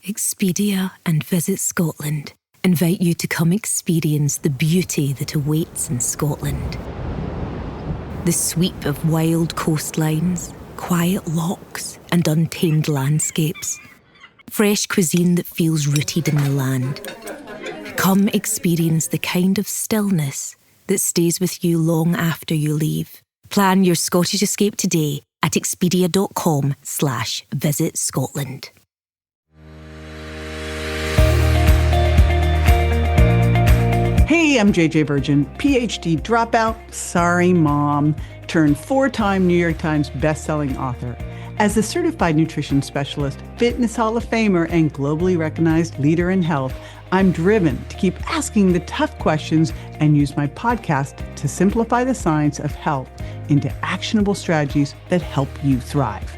Expedia and Visit Scotland invite you to come experience the beauty that awaits in Scotland. The sweep of wild coastlines, quiet lochs, and untamed landscapes. Fresh cuisine that feels rooted in the land. Come experience the kind of stillness that stays with you long after you leave. Plan your Scottish escape today at expedia.com/Visit Scotland. Hey, I'm JJ Virgin, PhD dropout, sorry mom, turned 4-time New York Times bestselling author. As a certified nutrition specialist, fitness Hall of Famer, and globally recognized leader in health, I'm driven to keep asking the tough questions and use my podcast to simplify the science of health into actionable strategies that help you thrive.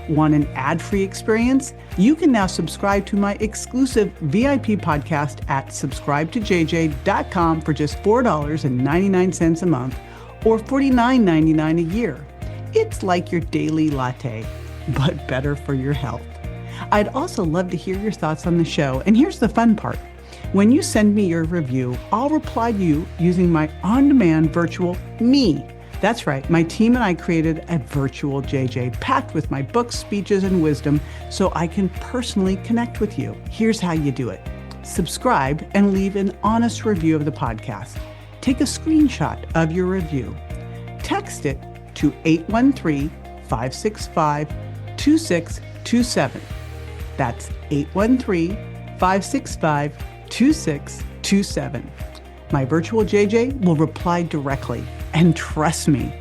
Want an ad-free experience? You can now subscribe to my exclusive VIP podcast at subscribetojj.com for just $4.99 a month or $49.99 a year. It's like your daily latte, but better for your health. I'd also love to hear your thoughts on the show. And here's the fun part. When you send me your review, I'll reply to you using my on-demand virtual me. That's right, my team and I created a virtual JJ packed with my books, speeches, and wisdom so I can personally connect with you. Here's how you do it. Subscribe and leave an honest review of the podcast. Take a screenshot of your review. Text it to 813-565-2627. That's 813-565-2627. My virtual JJ will reply directly. And trust me,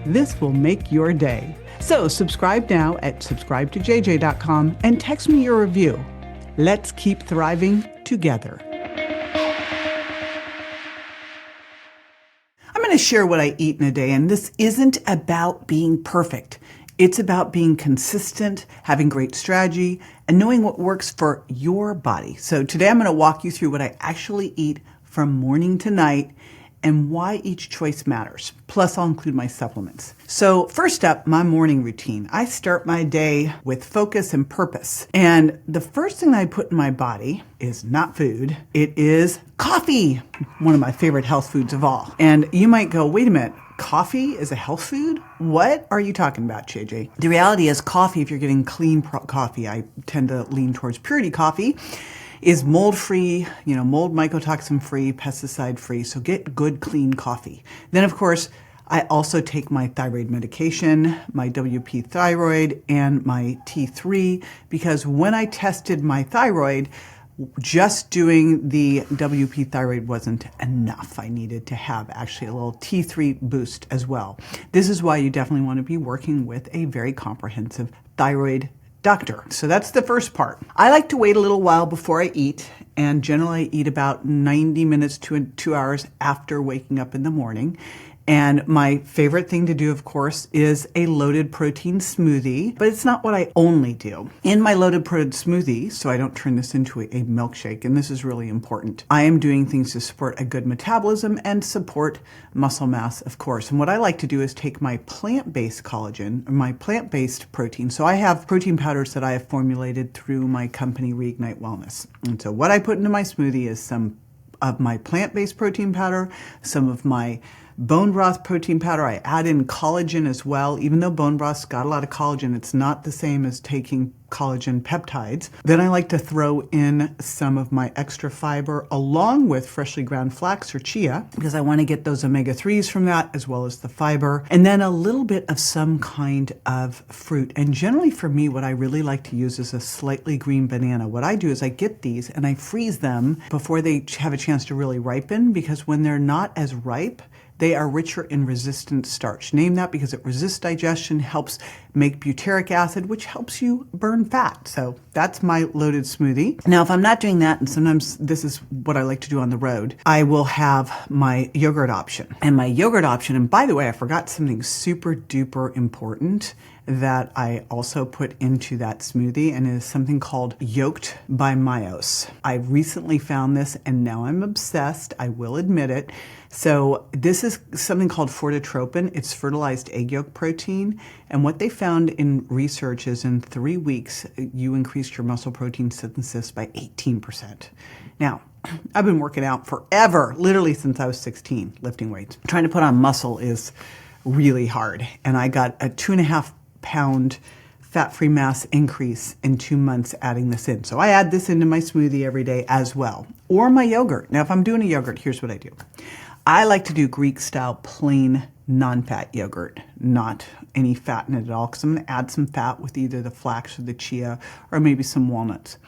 this will make your day. So subscribe now at subscribetojj.com and text me your review. Let's keep thriving together. I'm going to share what I eat in a day, and this isn't about being perfect. It's about being consistent, having great strategy, and knowing what works for your body. So today I'm going to walk you through what I actually eat from morning to night and why each choice matters. Plus, I'll include my supplements. So first up, my morning routine. I start my day with focus and purpose. And the first thing I put in my body is not food. It is coffee, one of my favorite health foods of all. And you might go, wait a minute, coffee is a health food? What are you talking about, JJ? The reality is coffee, if you're getting clean coffee, I tend to lean towards purity coffee, is mold-free, mold mycotoxin-free, pesticide-free. So get good, clean coffee. Then, of course, I also take my thyroid medication, my WP thyroid, and my T3, because when I tested my thyroid, just doing the WP thyroid wasn't enough. I needed to have actually a little T3 boost as well. This is why you definitely want to be working with a very comprehensive thyroid doctor. So that's the first part. I like to wait a little while before I eat, and generally I eat about 90 minutes to 2 hours after waking up in the morning. And my favorite thing to do, of course, is a loaded protein smoothie, but it's not what I only do. In my loaded protein smoothie, so I don't turn this into a milkshake, and this is really important, I am doing things to support a good metabolism and support muscle mass, of course. And what I like to do is take my plant-based collagen, or my plant-based protein. So I have protein powders that I have formulated through my company, Reignite Wellness. And so what I put into my smoothie is some of my plant-based protein powder, some of my bone broth protein powder. I add in collagen as well. Even though bone broth's got a lot of collagen, it's not the same as taking collagen peptides. Then I like to throw in some of my extra fiber along with freshly ground flax or chia, because I want to get those omega-3s from that as well as the fiber. And then a little bit of some kind of fruit. And generally for me, what I really like to use is a slightly green banana. What I do is I get these and I freeze them before they have a chance to really ripen, because when they're not as ripe, they are richer in resistant starch. Name that because it resists digestion, helps make butyric acid, which helps you burn fat. So that's my loaded smoothie. Now, if I'm not doing that, and sometimes this is what I like to do on the road, I will have my yogurt option. And my yogurt option, and by the way, I forgot something super duper important, that I also put into that smoothie, and it is something called Yoked by Myos. I recently found this and now I'm obsessed. I will admit it. So this is something called fortitropin. It's fertilized egg yolk protein. And what they found in research is in 3 weeks, you increased your muscle protein synthesis by 18%. Now, I've been working out forever, literally since I was 16, lifting weights. Trying to put on muscle is really hard. And I got a 2.5-pound fat-free mass increase in 2 months adding this in. So I add this into my smoothie every day as well, or my yogurt. Now, if I'm doing a yogurt, here's what I do. I like to do Greek-style plain non-fat yogurt, not any fat in it at all, because I'm going to add some fat with either the flax or the chia or maybe some walnuts.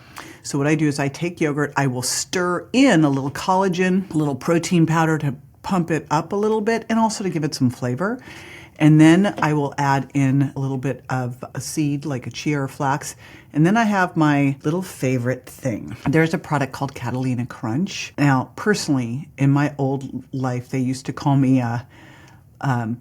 So what I do is I take yogurt, I will stir in a little collagen, a little protein powder to pump it up a little bit and also to give it some flavor. And then I will add in a little bit of a seed like a chia or flax. And then I have my little favorite thing. There's a product called Catalina Crunch. Now, personally, in my old life, they used to call me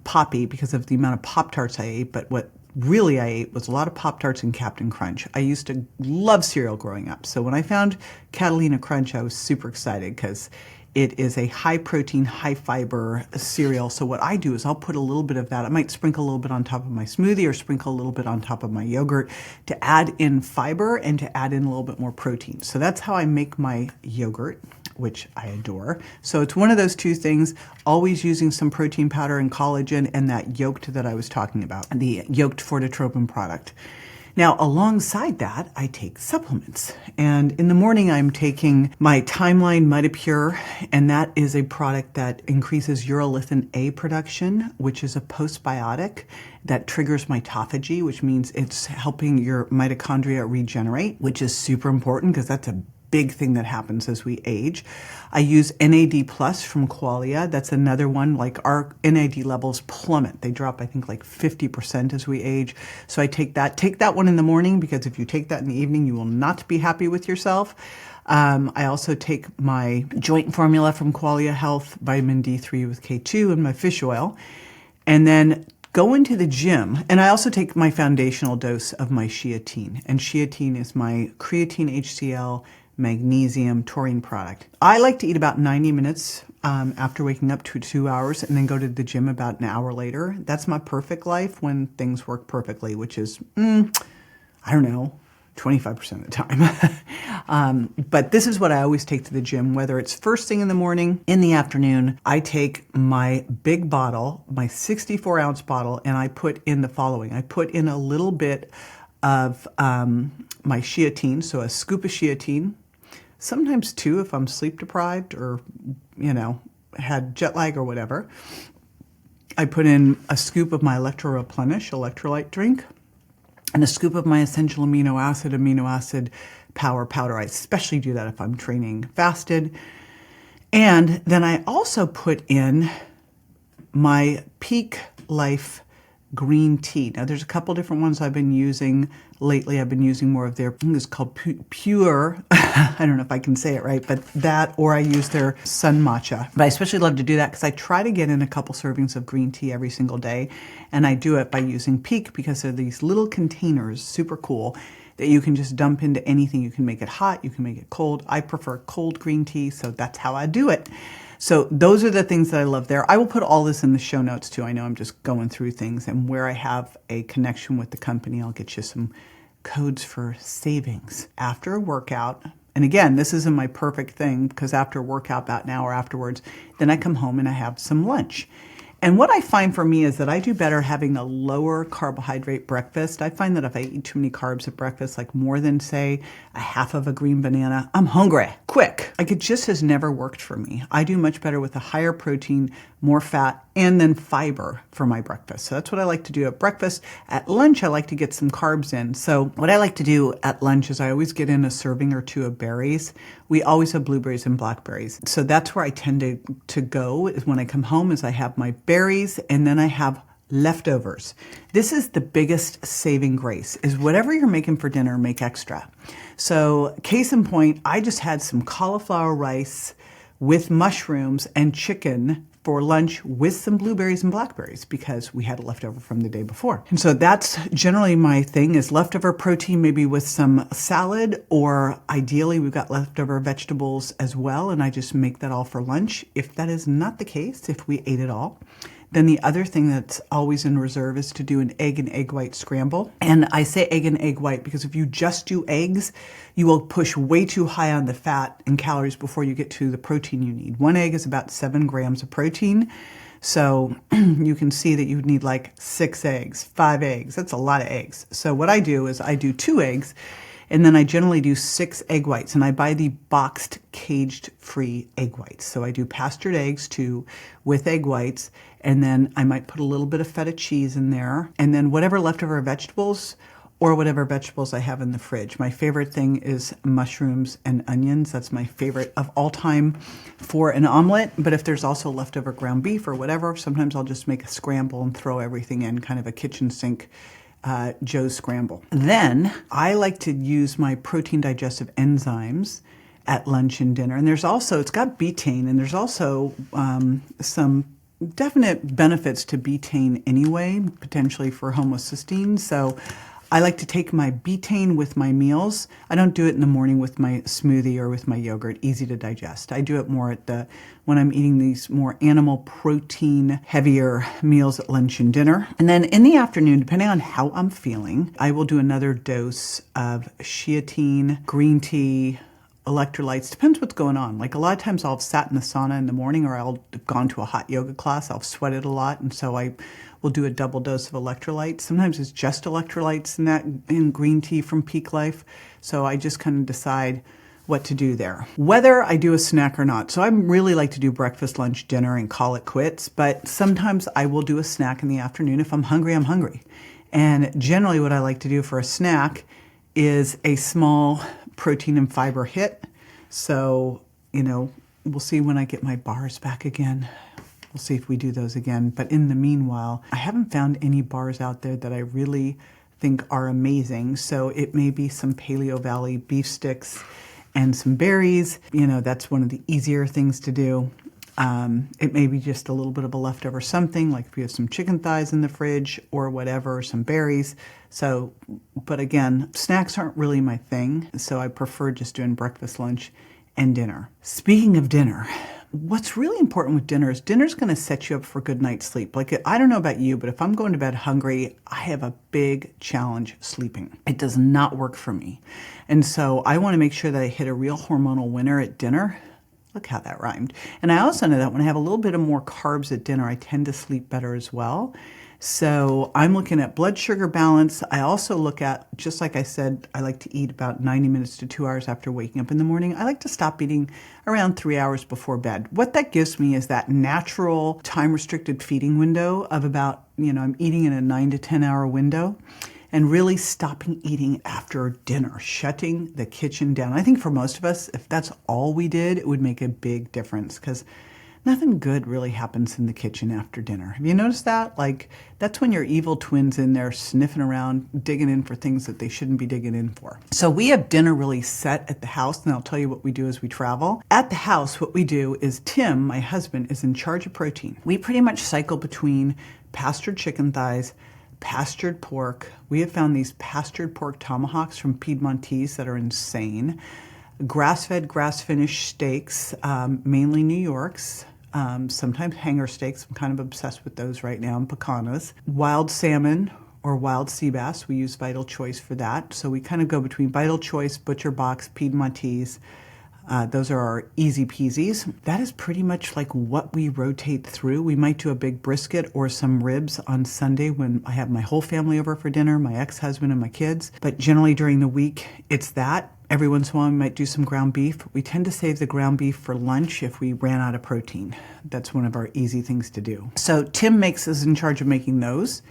Poppy because of the amount of Pop-Tarts I ate. But what really I ate was a lot of Pop-Tarts and Captain Crunch. I used to love cereal growing up. So when I found Catalina Crunch, I was super excited because it is a high protein, high fiber cereal. So what I do is I'll put a little bit of that. I might sprinkle a little bit on top of my smoothie or sprinkle a little bit on top of my yogurt to add in fiber and to add in a little bit more protein. So that's how I make my yogurt, which I adore. So it's one of those two things, always using some protein powder and collagen and that yoked that I was talking about, the yoked fortitropin product. Now, alongside that, I take supplements. And in the morning, I'm taking my Timeline Mitapure, and that is a product that increases urolithin A production, which is a postbiotic that triggers mitophagy, which means it's helping your mitochondria regenerate, which is super important because that's a big thing that happens as we age. I use NAD Plus from Qualia. That's another one, like our NAD levels plummet. They drop, I think, like 50% as we age. So I take that. Take that one in the morning because if you take that in the evening, you will not be happy with yourself. I also take my joint formula from Qualia Health, vitamin D3 with K2 and my fish oil. And then go into the gym, and I also take my foundational dose of my Sheatine. And Sheatine is my creatine HCl magnesium taurine product. I like to eat about 90 minutes after waking up to 2 hours and then go to the gym about an hour later. That's my perfect life when things work perfectly, which is, I don't know, 25% of the time. But this is what I always take to the gym, whether it's first thing in the morning, in the afternoon. I take my big bottle, my 64-ounce bottle, and I put in the following. I put in a little bit of my Sheatine, so a scoop of Sheatine, sometimes 2 if I'm sleep deprived or, had jet lag or whatever. I put in a scoop of my Electro Replenish electrolyte drink and a scoop of my essential amino acid power powder. I especially do that if I'm training fasted. And then I also put in my Peak Life green tea. Now, there's a couple different ones I've been using lately. I've been using more of their, I think it's called Pure. I don't know if I can say it right, but that, or I use their sun matcha. But I especially love to do that because I try to get in a couple servings of green tea every single day. And I do it by using Peak because they're these little containers, super cool, that you can just dump into anything. You can make it hot, you can make it cold. I prefer cold green tea, so that's how I do it. So those are the things that I love there. I will put all this in the show notes too. I know I'm just going through things, and where I have a connection with the company, I'll get you some codes for savings. After a workout, and again, this isn't my perfect thing because after a workout, about an hour afterwards, then I come home and I have some lunch. And what I find for me is that I do better having a lower carbohydrate breakfast. I find that if I eat too many carbs at breakfast, like more than, say, a half of a green banana, I'm hungry, quick. Like it just has never worked for me. I do much better with a higher protein, more fat, and then fiber for my breakfast. So that's what I like to do at breakfast. At lunch, I like to get some carbs in. So what I like to do at lunch is I always get in a serving or 2 of berries. We always have blueberries and blackberries. So that's where I tend to go is when I come home is I have my berries and then I have leftovers. This is the biggest saving grace is whatever you're making for dinner, make extra. So case in point, I just had some cauliflower rice with mushrooms and chicken for lunch with some blueberries and blackberries because we had it left over from the day before. And so that's generally my thing, is leftover protein, maybe with some salad, or ideally we've got leftover vegetables as well, and I just make that all for lunch. If that is not the case, if we ate it all, then the other thing that's always in reserve is to do an egg and egg white scramble. And I say egg and egg white because if you just do eggs, you will push way too high on the fat and calories before you get to the protein you need. One egg is about 7 grams of protein. So you can see that you need like 6 eggs, 5 eggs. That's a lot of eggs. So what I do is I do 2 eggs, and then I generally do 6 egg whites, and I buy the boxed caged-free egg whites. So I do pastured eggs too with egg whites, and then I might put a little bit of feta cheese in there, and then whatever leftover vegetables or whatever vegetables I have in the fridge. My favorite thing is mushrooms and onions. That's my favorite of all time for an omelet. But if there's also leftover ground beef or whatever, sometimes I'll just make a scramble and throw everything in, kind of a kitchen sink Joe's scramble. Then I like to use my protein digestive enzymes at lunch and dinner. And there's also, it's got betaine, and there's also some definite benefits to betaine anyway, potentially for homocysteine. So I like to take my betaine with my meals. I don't do it in the morning with my smoothie or with my yogurt, easy to digest. I do it more at when I'm eating these more animal protein heavier meals at lunch and dinner. And then in the afternoon, depending on how I'm feeling, I will do another dose of sheatine, green tea, electrolytes. Depends what's going on. Like a lot of times I'll have sat in the sauna in the morning, or I'll have gone to a hot yoga class. I'll sweated a lot, and so I will do a double dose of electrolytes. Sometimes it's just electrolytes in green tea from Peak Life. So I just kind of decide what to do there, whether I do a snack or not. So I really like to do breakfast, lunch, dinner, and call it quits. But sometimes I will do a snack in the afternoon. If I'm hungry, I'm hungry. And generally what I like to do for a snack is a small protein and fiber hit. So, we'll see when I get my bars back again. We'll see if we do those again. But in the meanwhile, I haven't found any bars out there that I really think are amazing. So it may be some Paleo Valley beef sticks and some berries. That's one of the easier things to do. It may be just a little bit of a leftover something, like if you have some chicken thighs in the fridge or whatever, some berries. So, but again, snacks aren't really my thing. So I prefer just doing breakfast, lunch, and dinner. Speaking of dinner, what's really important with dinner is dinner's going to set you up for a good night's sleep. Like, I don't know about you, but if I'm going to bed hungry, I have a big challenge sleeping. It does not work for me. And so I want to make sure that I hit a real hormonal winner at dinner. Look how that rhymed. And I also know that when I have a little bit of more carbs at dinner, I tend to sleep better as well. So I'm looking at blood sugar balance. I also look at, just like I said, I like to eat about 90 minutes to 2 hours after waking up in the morning. I like to stop eating around 3 hours before bed. What that gives me is that natural time-restricted feeding window of about, I'm eating in a 9 to 10 hour window. And really stopping eating after dinner, shutting the kitchen down. I think for most of us, if that's all we did, it would make a big difference, because nothing good really happens in the kitchen after dinner. Have you noticed that? Like, that's when your evil twin's in there sniffing around, digging in for things that they shouldn't be digging in for. So we have dinner really set at the house, and I'll tell you what we do as we travel. At the house, what we do is Tim, my husband, is in charge of protein. We pretty much cycle between pastured chicken thighs, pastured pork. We have found these pastured pork tomahawks from Piedmontese that are insane. Grass-fed, grass-finished steaks, mainly New York's, sometimes hanger steaks. I'm kind of obsessed with those right now, and picanas. Wild salmon or wild sea bass. We use Vital Choice for that. So we kind of go between Vital Choice, Butcher Box, Piedmontese. Those are our easy peasies. That is pretty much like what we rotate through. We might do a big brisket or some ribs on Sunday when I have my whole family over for dinner, my ex-husband and my kids. But generally during the week, it's that. Every once in a while, we might do some ground beef. We tend to save the ground beef for lunch if we ran out of protein. That's one of our easy things to do. So Tim is in charge of making those.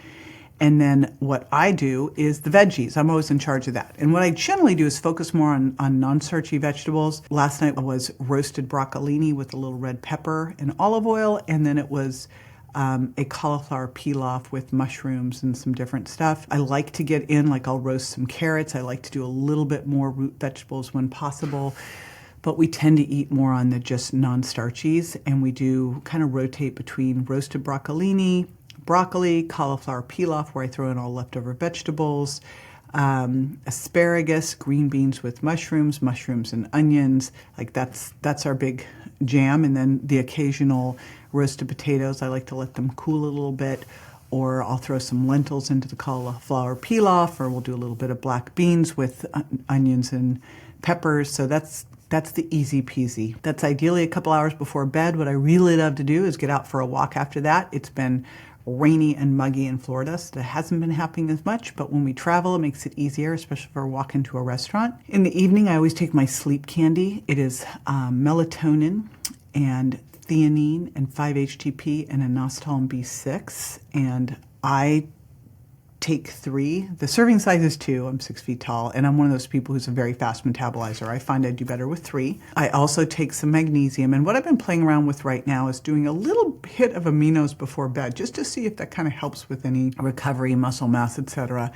And then what I do is the veggies. I'm always in charge of that. And what I generally do is focus more on non-starchy vegetables. Last night was roasted broccolini with a little red pepper and olive oil. And then it was a cauliflower pilaf with mushrooms and some different stuff. I like to get in, like I'll roast some carrots. I like to do a little bit more root vegetables when possible. but we tend to eat more on the just non-starchies, and we do kind of rotate between roasted broccolini, broccoli, cauliflower pilaf, where I throw in all leftover vegetables, asparagus, green beans with mushrooms and onions. Like that's our big jam. And then the occasional roasted potatoes, I like to let them cool a little bit, or I'll throw some lentils into the cauliflower pilaf, or we'll do a little bit of black beans with onions and peppers. So that's the easy peasy. That's ideally a couple hours before bed. What I really love to do is get out for a walk after that. It's been rainy and muggy in Florida, so that hasn't been happening as much, but when we travel, it makes it easier, especially if we're walking to a restaurant. In the evening, I always take my sleep candy. It is melatonin and theanine and 5-HTP and inositol B6, and I take 3. The serving size is 2. I'm 6 feet tall, and I'm one of those people who's a very fast metabolizer. I find I do better with 3. I also take some magnesium, and what I've been playing around with right now is doing a little hit of aminos before bed, just to see if that kind of helps with any recovery, muscle mass, etc.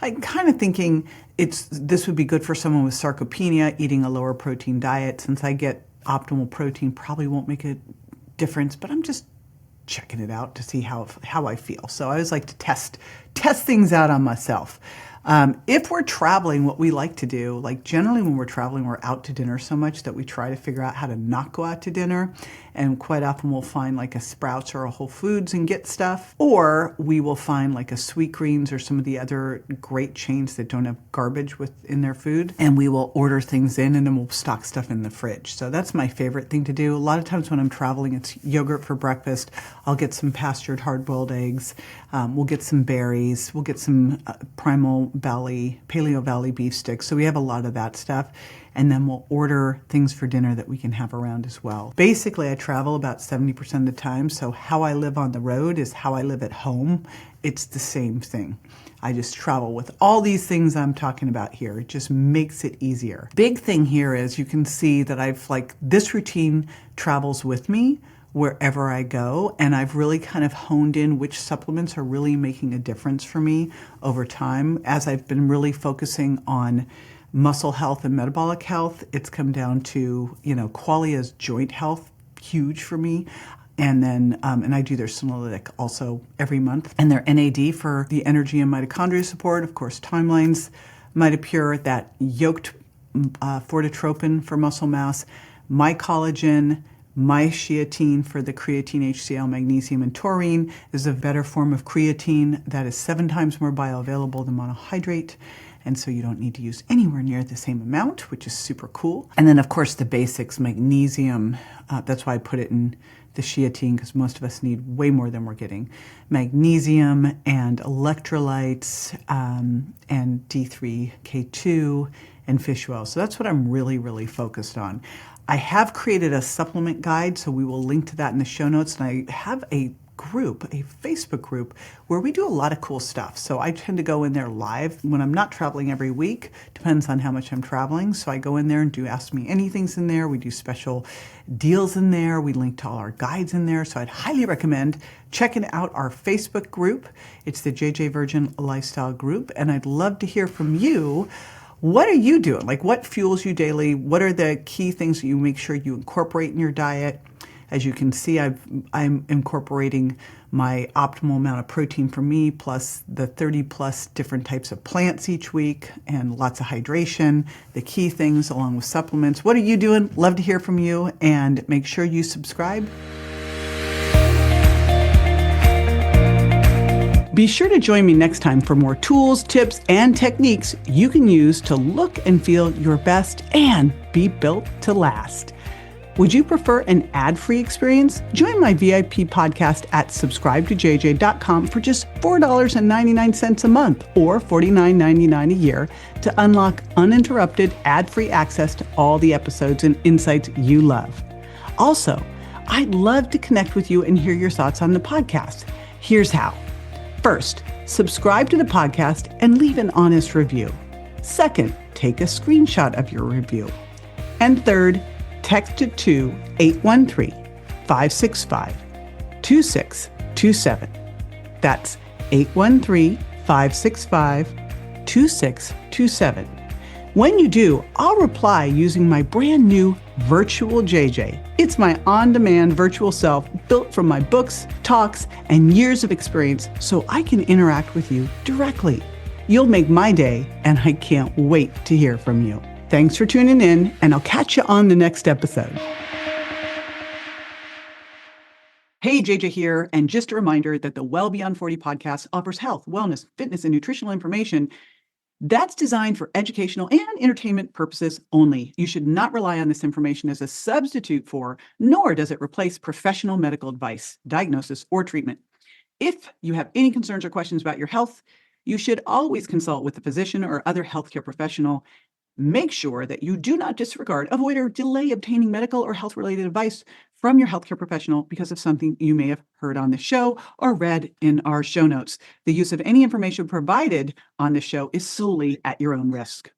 I'm kind of thinking this would be good for someone with sarcopenia, eating a lower protein diet. Since I get optimal protein, probably won't make a difference, but I'm just checking it out to see how I feel. So I always like to test things out on myself. If we're traveling, what we like to do, like generally when we're traveling, we're out to dinner so much that we try to figure out how to not go out to dinner. And quite often we'll find like a Sprouts or a Whole Foods and get stuff. Or we will find like a Sweetgreens or some of the other great chains that don't have garbage in their food. And we will order things in, and then we'll stock stuff in the fridge. So that's my favorite thing to do. A lot of times when I'm traveling, it's yogurt for breakfast. I'll get some pastured hard-boiled eggs. We'll get some berries. We'll get some Paleo Valley beef sticks. So we have a lot of that stuff. And then we'll order things for dinner that we can have around as well. Basically, I travel about 70% of the time. So how I live on the road is how I live at home. It's the same thing. I just travel with all these things I'm talking about here. It just makes it easier. Big thing here is you can see that this routine travels with me wherever I go, and I've really kind of honed in which supplements are really making a difference for me over time. As I've been really focusing on muscle health and metabolic health, it's come down to, Qualia's joint health, huge for me. And then, and I do their senolytic also every month. And their NAD for the energy and mitochondria support. Of course, Timeline's MitoPure, that yoked fortitropin for muscle mass, my collagen, my sheatine for the creatine, HCl, magnesium, and taurine is a better form of creatine that is 7 times more bioavailable than monohydrate. And so you don't need to use anywhere near the same amount, which is super cool. And then, of course, the basics, magnesium. That's why I put it in the sheatine, because most of us need way more than we're getting. Magnesium and electrolytes and D3K2 and fish oil. So that's what I'm really, really focused on. I have created a supplement guide, so we will link to that in the show notes. And I have a Facebook group, where we do a lot of cool stuff. So I tend to go in there live when I'm not traveling every week. Depends on how much I'm traveling. So I go in there and do Ask Me Anythings in there. We do special deals in there. We link to all our guides in there. So I'd highly recommend checking out our Facebook group. It's the JJ Virgin Lifestyle Group. And I'd love to hear from you. What are you doing? Like, what fuels you daily? What are the key things that you make sure you incorporate in your diet? As you can see, I'm incorporating my optimal amount of protein for me, plus the 30 plus different types of plants each week, and lots of hydration, the key things along with supplements. What are you doing? Love to hear from you, and make sure you subscribe. Be sure to join me next time for more tools, tips, and techniques you can use to look and feel your best and be built to last. Would you prefer an ad-free experience? Join my VIP podcast at subscribetojj.com for just $4.99 a month or $49.99 a year to unlock uninterrupted ad-free access to all the episodes and insights you love. Also, I'd love to connect with you and hear your thoughts on the podcast. Here's how. First, subscribe to the podcast and leave an honest review. Second, take a screenshot of your review. And third, text it to 813-565-2627. That's 813-565-2627. When you do, I'll reply using my brand new Virtual JJ. It's my on-demand virtual self built from my books, talks, and years of experience so I can interact with you directly. You'll make my day, and I can't wait to hear from you. Thanks for tuning in, and I'll catch you on the next episode. Hey, JJ here, and just a reminder that the Well Beyond 40 podcast offers health, wellness, fitness, and nutritional information that's designed for educational and entertainment purposes only. You should not rely on this information as a substitute for, nor does it replace professional medical advice, diagnosis, or treatment. If you have any concerns or questions about your health, you should always consult with a physician or other healthcare professional. Make sure that you do not disregard, avoid, or delay obtaining medical or health-related advice from your healthcare professional because of something you may have heard on the show or read in our show notes. The use of any information provided on the show is solely at your own risk.